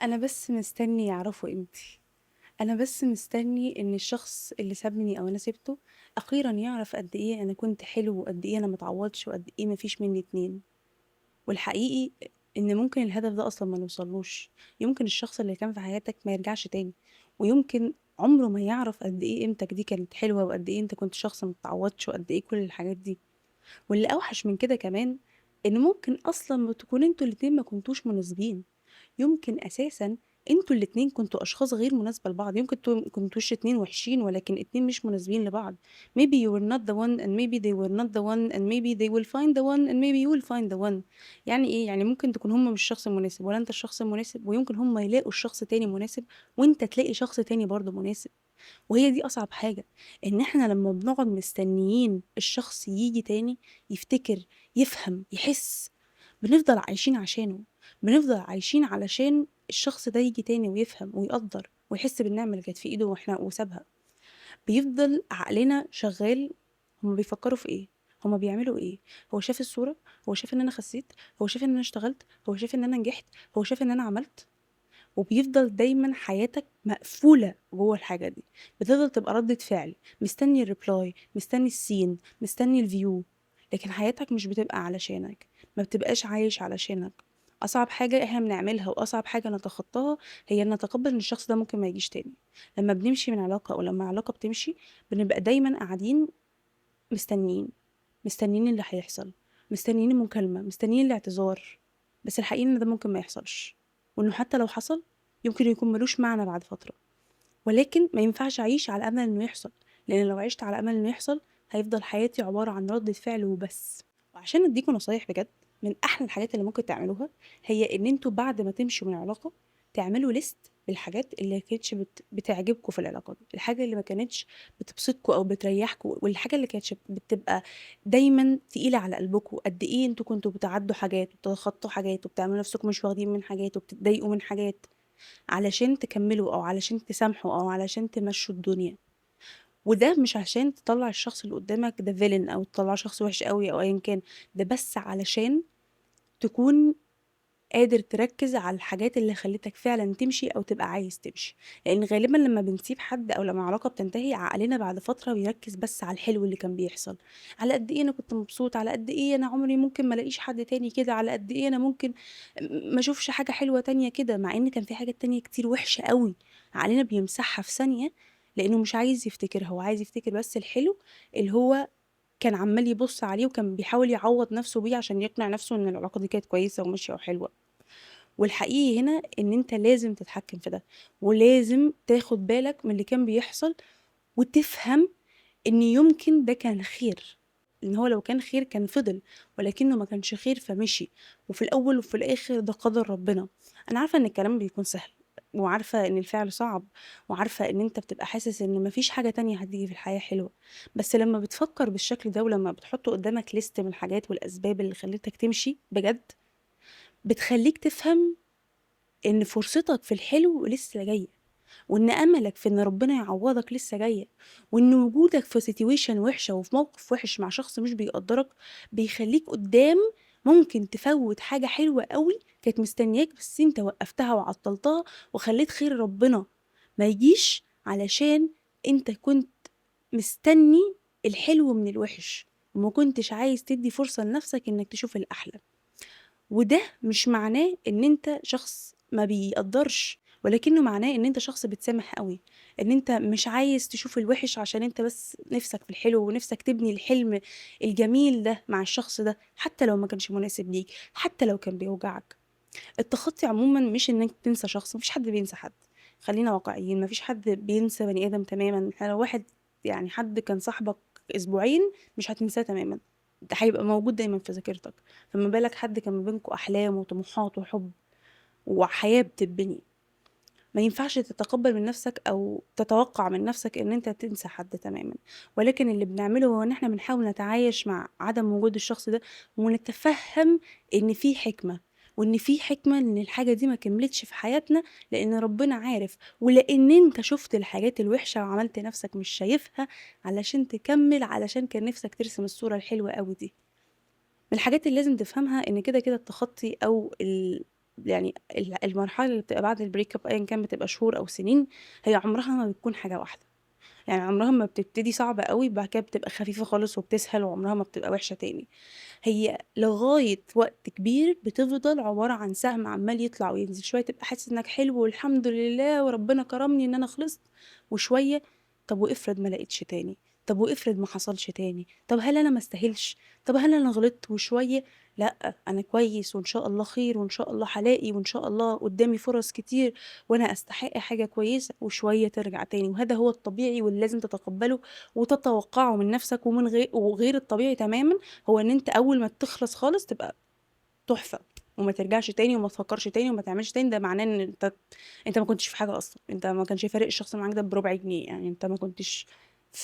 أنا بس مستني يعرفوا قيمتي، أنا بس مستني إن الشخص اللي سابني أو أنا سِبته أخيرًا يعرف قد إيه أنا كنت حلو وقد إيه أنا ما اتعوّضش وقد إيه ما فيش منّي اتنين. والحقيقي إن ممكن الهدف ده أصلًا ما نوصلوش، يمكن الشخص اللي كان في حياتك ما يرجعش تاني، ويمكن عمره ما يعرف قد إيه قيمتك دي كانت حلوة وقد إيه أنت كنت شخص ما تتعوّضش وقد إيه كل الحاجات دي. واللي أوحش من كده كمان إن ممكن أصلًا ما تكونوا أنتم الاتنين ما كنتوش مناسبين. يمكن أساسًا أنتم الاتنين كنتم أشخاص غير مناسبة لبعض، يمكن كنتوش اتنين وحشين ولكن اتنين مش مناسبين لبعض. Maybe you were not the one and maybe they were not the one and maybe they will find the one and maybe you will find the one. يعني إيه؟ يعني ممكن تكون هُم مش الشخص المناسب ولا أنت الشخص المناسب، ويمكن هُم يلاقوا الشخص تاني مناسب وأنت تلاقي شخص تاني برضه مناسب. وهي دي أصعب حاجة، إن إحنا لمّا بنقعد مستنيين الشخص ييجي تاني، يفتكر، يفهم، يحس، بنفضل عايشين عشانه، بنفضل عايشين علشان الشخص ده ييجي تاني ويفهم ويقدّر ويحس بالنعمة اللي كانت في إيده وسابها. بيفضل عقلنا شغال، هُم بيفكّروا في إيه، هُم بيعملوا إيه، هو شاف الصورة، هو شاف إن أنا خسيت، هو شاف إن أنا اشتغلت، هو شاف إن أنا نجحت، هو شاف إن أنا عملت. وبيفضل دايمًا حياتك مقفولة جوّه الحاجة دي، بتفضل تبقى ردة فعل، مستني الreply، مستني الseen، مستني الview، لكن حياتك مش بتبقى علشانك، ما بتبقاش عايش علشانك. أصعب حاجة إحنا بنعملها وأصعب حاجة نتخطاها هي إن نتقبل إن الشخص ده ممكن ما يجيش تاني. لمّا بنمشي من علاقة أو لمّا علاقة بتمشي، بنبقى دايمًا قاعدين مستنيين، مستنيين اللي هيحصل، مستنيين المكالمة، مستنيين الاعتذار، بس الحقيقة إن ده ممكن ما يحصلش، وإنه حتى لو حصل يمكن يكون ما لوش معنى بعد فترة، ولكن ما ينفعش أعيش على أمل إنه يحصل، لإن لو عِشت على أمل إنه يحصل هيفضل حياتي عبارة عن ردة فعل وبس. وعشان أدّيكم نصايح بجد، من أحلى الحاجات اللي ممكن تعملوها هي إن أنتم بعد ما تمشوا من علاقة تعملوا list بالحاجات اللي ما كانتش بتعجبكم في العلاقة دي، الحاجة اللي ما كانتش بتبسطكم أو بتريحكم، والحاجة اللي كانتش بتبقى دايمًا تقيلة على قلبكم، قد إيه أنتم كنتم بتعدّوا حاجات وبتتخطّوا حاجات وبتعملوا نفسكم مش واخدين من حاجات وبتتضايقوا من حاجات، علشان تكمّلوا أو علشان تسامحوا أو علشان تمشّوا الدنيا. وده مش عشان تطلّع الشخص اللي قدّامك ده villain أو تطلّعه شخص وِحِش أوي أو أيًا كان، ده بس علشان تكون قادر تركّز على الحاجات اللي خلّتك فعلًا تمشي أو تبقى عايز تمشي. لإن غالبًا لمّا بنسيب حد أو لمّا علاقة بتنتهي، عقلنا بعد فترة بيركّز بس على الحلو اللي كان بيحصل، على قد إيه أنا كنت مبسوط، على قد إيه أنا عمري ممكن ما الاقيش حد تاني كده، على قد إيه أنا ممكن ما اشوفش حاجة حلوة تانية كده، مع إن كان في حاجات تانية كتير وِحشة أوي، عقلنا بيمسحها في ثانية لإنه مش عايز يفتكرها، هو عايز يفتكر بس الحلو اللي هو كان عمّال يبُص عليه وكان بيحاول يعوّض نَفْسه بيه عشان يقنع نَفْسه إن العلاقة دي كانت كويسة وماشية وحلوة. والحقيقي هنا إن أنت لازم تتحكّم في ده، ولازم تاخد بالك من اللي كان بيحصل وتفهم إن يمكن ده كان خير، إن هو لو كان خير كان فضل، ولكنه ما كانش خير فمشي، وفي الأول وفي الآخر ده قدر ربنا. أنا عارفة إن الكلام بيكون سهل، وعارفة إن الفعل صعب، وعارفة إن أنت بتبقى حاسس إن ما فيش حاجة تانية هتيجي في الحياة حلوة، بس لمّا بتفكّر بالشكل ده ولمّا بتحط قدّامك list من الحاجات والأسباب اللي خلّتك تمشي بجد، بتخلّيك تفهم إن فرصتك في الحلو لسه جاية، وإن أملك في إن ربنا يعوّضك لسه جاية، وإن وجودك في situation وِحشة وفي موقف وِحِش مع شخص مش بيقدّرك، بيخلّيك قدّام ممكن تفوّت حاجة حلوة أوي كانت مستنياك بس أنت وقّفتها وعطّلتها وخلّيت خير ربنا ما يجيش علشان أنت كنت مستني الحلو من الوِحِش، وما كنتش عايز تدّي فرصة لنَفْسك إنك تشوف الأحلى. وده مش معناه إن أنت شخص ما بيقدّرش، ولكنه معناه إن أنت شخص بتسامح أوي، إن أنت مش عايز تشوف الوِحِش عشان أنت بس نِفْسك في الحلو ونِفْسك تبني الحلم الجميل ده مع الشخص ده، حتى لو ما كانش مناسب ليك، حتى لو كان بيوجعك. التخطي عمومًا مش إنك تنسى شخص، ما فيش حد بينسى حد، خلّينا واقعيين، ما فيش حد بينسى بني آدم تمامًا، إحنا لو واحد يعني حد كان صاحبك أسبوعين مش هتنساه تمامًا، ده هيبقى موجود دايمًا في ذاكرتك، فما بالك حد كان ما بينكم أحلام وطموحات وحب وحياة بتتبني. ما ينفعش تتقبّل من نَفْسك أو تتوقّع من نَفْسك إن أنت تنسى حد تمامًا، ولكن اللي بنعمله هو إن إحنا بنحاول نتعايش مع عدم وجود الشخص ده، ونتفهّم إن في حكمة، وإن في حكمة إن الحاجة دي ما كملتش في حياتنا لإن ربنا عارف، ولإن أنت شُفت الحاجات الوحشة وعملت نَفْسك مش شايفها علشان تكمّل، علشان كان نِفْسك ترسم الصورة الحلوة أوي دي. من الحاجات اللي لازم تفهمها إن كده، كده التخطي أو يعني المرحلة اللي بتبقى بعد البريك اب أيًا كان بتبقى شهور أو سنين، هي عمرها ما بتكون حاجة واحدة، يعني عمرها ما بتبتدي صعبة أوي بعد كده بتبقى خفيفة خالص وبتسهل وعمرها ما بتبقى وحشة تاني، هي لغاية وقت كبير بتفضل عبارة عن سهم عمّال يطلع وينزل، شوية تبقى حاسس إنك حلو والحمد لله وربنا كرمني إن أنا خلصت، وشوية طب وافرض ما لقيتش تاني، طب وافرض ما حصلش تاني، طب هل أنا ما أستاهلش، طب هل أنا غلطت، وشوية لأ أنا كويس وإن شاء الله خير وإن شاء الله هالاقي وإن شاء الله قدامي فرص كتير وأنا أستحق حاجة كويسة، وشوية ترجع تاني، وهذا هو الطبيعي واللي لازم تتقبله وتتوقعه من نفسك وغير الطبيعي تمامًا هو إن أنت أول ما تخلص خالص تبقى تحفة وما ترجعش تاني وما تفكرش تاني وما تعملش تاني، ده معناه إن أنت ما كنتش في حاجة أصلًا، أنت ما كانش فارق الشخص اللي معاك ده بربع جنيه، يعني أنت ما كنتش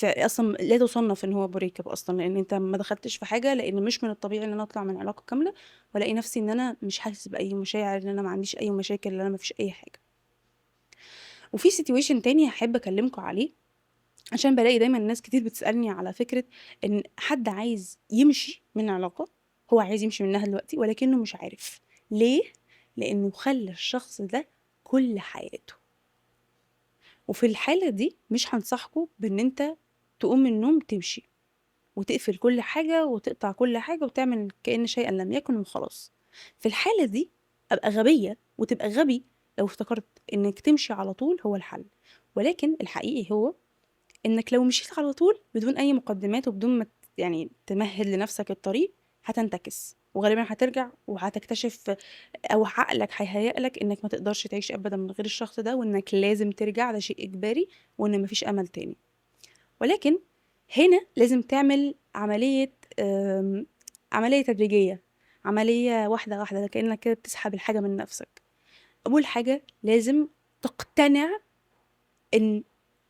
أصلًا لا تصنف إن هو break up أصلًا، لإن أنت ما دخلتش في حاجة، لإن مش من الطبيعي إن أنا أطلع من علاقة كاملة وألاقي نفسي إن أنا مش حاسس بأي مشاعر، إن أنا ما عنديش أي مشاكل، إن أنا ما فيش أي حاجة. وفي situation تاني هاحب أكلمكم عليه، عشان بالاقي دايمًا ناس كتير بتسألني على فكرة إن حد عايز يمشي من علاقة، هو عايز يمشي منها دلوقتي ولكنه مش عارف، ليه؟ لإنه خلّى الشخص ده كل حياته، وفي الحالة دي مش هانصحكم بإن أنت تقوم من النوم تمشي، وتقفل كل حاجة وتقطع كل حاجة وتعمل كأن شيئًا لم يكن وخلاص، في الحالة دي أبقى غبية وتبقى غبي لو افتكرت إنك تمشي على طول هو الحل، ولكن الحقيقي هو إنك لو مشيت على طول بدون أي مقدمات وبدون ما يعني تمهد لنفسك الطريق هتنتكس وغالبًا هترجع وهتكتشف أو عقلك هيهيأ لك إنك ما تقدرش تعيش أبدًا من غير الشخص ده وإنك لازم ترجع ده شيء إجباري وإن ما فيش أمل تاني. ولكن هنا لازم تعمل عملية تدريجية، عملية واحدة واحدة كأنك كده بتسحب الحاجة من نفسك. أول حاجة لازم تقتنع إن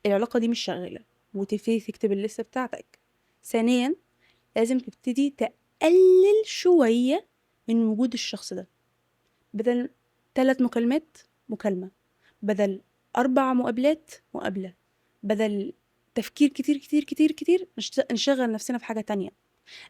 العلاقة دي مش شغالة وتبتدي تكتب الليستة بتاعتك. ثانيًا لازم تبتدي تقلل شوية من وجود الشخص ده، بدل 3 مكالمات مكالمة، بدل 4 مقابلات مقابلة، بدل تفكير كتير، كتير، كتير، كتير نشغّل نفسنا في حاجة تانية.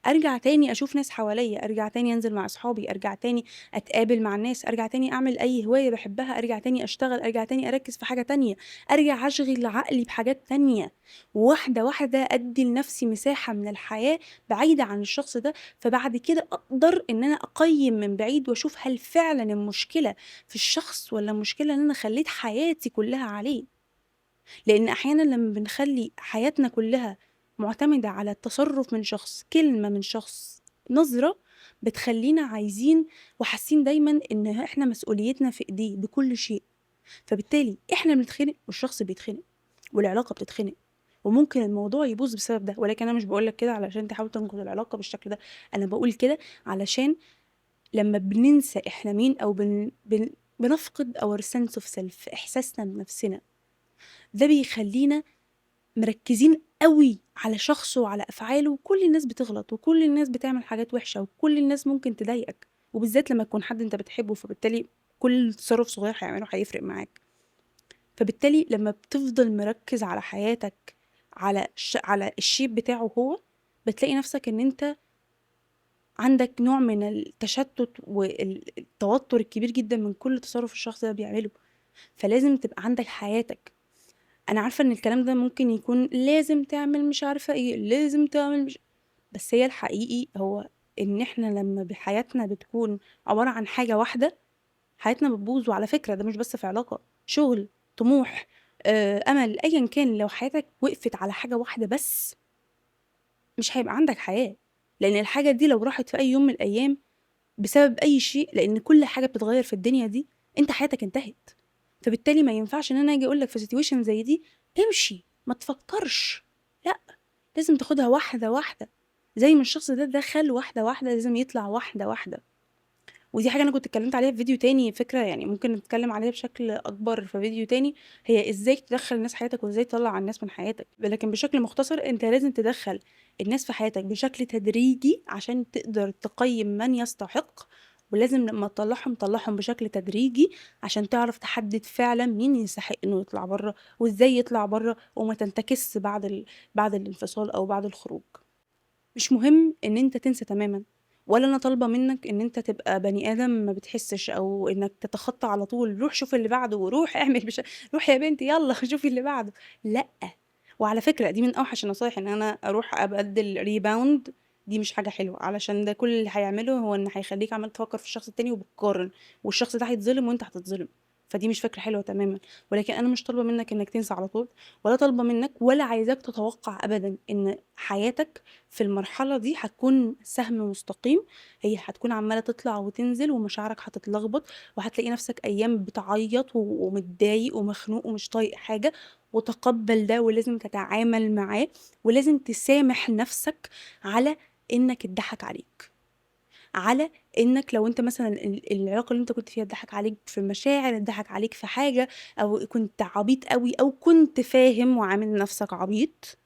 أرجع تاني أشوف ناس حواليّا، أرجع تاني أنزل مع أصحابي، أرجع تاني أتقابل مع الناس، أرجع تاني أعمل أي هواية باحبها، أرجع تاني أشتغل، أرجع تاني أركّز في حاجة تانية، أرجع أشغِل عقلي بحاجات تانية، واحدة، واحدة أدّي لنفسي مساحة من الحياة بعيدة عن الشخص ده، فبعد كده أقدر إن أنا أقيّم من بعيد وأشوف هل فعلًا المشكلة في الشخص والّا المشكلة إن أنا خلّيت حياتي كلّها عليه. لإن أحيانًا لمّا بنخلّي حياتنا كلّها مُعتمدة على التصرُّف من شخص، كلمة من شخص، نظرة، بتخلّينا عايزين وحاسين دايمًا إن إحنا مسؤوليتنا في إيديه بكل شيء، فبالتالي إحنا بنتخنق والشخص بيتخنق والعلاقة بتتخنق، وممكن الموضوع يبوظ بسبب ده، ولكن أنا مش باقول لك كده علشان تحاول تنقذ العلاقة بالشكل ده، أنا باقول كده علشان لمّا بننسى إحنا مين أو بنفقد our sense of self إحساسنا بنفسنا، ده بيخلّينا مركّزين أوي على شخصه وعلى أفعاله، وكل الناس بتغلط، وكل الناس بتعمل حاجات وِحشة، وكل الناس ممكن تضايقك، وبالذات لمّا يكون حد أنت بتحبه، فبالتالي كل تصرُّف صغير هيعمله هيفرق معاك. فبالتالي لمّا بتفضل مركّز على حياتك على الshape بتاعه هو، بتلاقي نَفْسك إن أنت عندك نوع من التشتُّت التوتُّر الكبير جدًا من كل تصرُّف الشخص ده بيعمله، فلازم تبقى عندك حياتك. أنا عارفة إن الكلام ده ممكن يكون لازم تعمل مش عارفة إيه، لازم تعمل مش بس هي الحقيقي هو إن إحنا لمّا حياتنا بتكون عبارة عن حاجة واحدة، حياتنا بتبوظ وعلى فكرة ده مش بس في علاقة، شغل، طموح، أمل، أيًا كان لو حياتك وقفت على حاجة واحدة بس، مش هيبقى عندك حياة، لإن الحاجة دي لو راحت في أي يوم من الأيام بسبب أي شيء، لإن كل حاجة بتتغيّر في الدنيا دي، أنت حياتك انتهت. فبالتالي ما ينفعش إن أنا آجي أقول لك في situation زي دي امشي، ما تفكّرش، لأ، لازم تاخدها واحدة، واحدة، زي ما الشخص ده دخل واحدة، واحدة، لازم يطلع واحدة، واحدة. ودي حاجة أنا كنت اتكلمت عليها في فيديو تاني، فكرة يعني ممكن نتكلم عليها بشكل أكبر في فيديو تاني، هي إزاي تدخّل الناس حياتك وإزاي تطلّع الناس من حياتك، لكن بشكل مختصر أنت لازم تدخّل الناس في حياتك بشكل تدريجي عشان تقدر تقيّم من يستحق، ولازم لمّا تطلّعهم تطلّعهم بشكل تدريجي عشان تعرف تحدد فعلًا مين يستحق إنه يطلع برّه، وإزاي يطلع برّه وما تنتكسش بعد الانفصال أو بعد الخروج. مش مهم إن أنت تنسى تمامًا، ولا أنا طالبة منك إن أنت تبقى بني آدم ما بتحسش أو إنك تتخطى على طول، روح شوف اللي بعده وروح اعمل روح يا بنتي يلا شوفي اللي بعده. لأ. وعلى فكرة دي من أوحش النصايح، إن أنا أروح أبدل ريباوند. دي مش حاجة حلوة، علشان ده كل اللي هيعمله هو إن هيخليك عمال تفكر في الشخص التاني وبتقارن، والشخص ده هيتظلم وأنت هتتظلم. فدي مش فكرة حلوة تماما. ولكن أنا مش طالبة منك إنك تنسى على طول، ولا طالبة منك ولا عايزاك تتوقع أبدا إن حياتك في المرحلة دي هتكون سهم مستقيم. هي هتكون عمالة تطلع وتنزل ومشاعرك هتتلخبط، وهتلاقي نفسك أيام بتعيط ومتضايق ومخنوق ومش طايق حاجة. وتقبل ده، ولازم تتعامل معاه، ولازم تسامح نفسك على إنك اتضحك عليك، على إنك لو أنت مثلا العلاقة اللي أنت كنت فيها اتضحك عليك في مشاعر، اتضحك عليك في حاجة، أو كنت عبيط قوي أو كنت فاهم وعامل نفسك عبيط.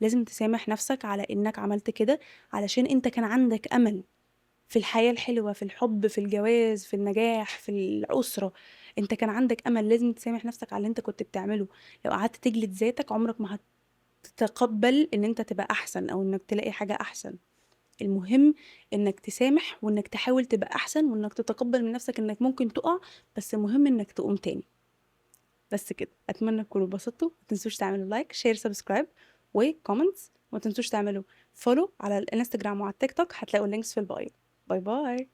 لازم تسامح نفسك على إنك عملت كده، علشان أنت كان عندك أمل في الحياة الحلوة، في الحب، في الجواز، في النجاح، في الأسرة. انت كان عندك أمل، لازم تسامح نفسك على اللي انت كنت بتعمله. لو قعدت تجلد ذاتك عمرك ما هتتقبل ان انت تبقى أحسن أو انك تلاقي حاجة أحسن. المهم انك تسامح، وانك تحاول تبقى أحسن، وانك تتقبل من نفسك انك ممكن تقع، بس المهم انك تقوم تاني. بس كده. أتمنى تكونوا اتبسطتوا. متنسوش تعملوا لايك شير سبسكرايب وكومنتس. ومتنسوش تعملوا فولو على الانستجرام وعلى التيك توك، هتلاقوا اللينكس في البايو. باي باي.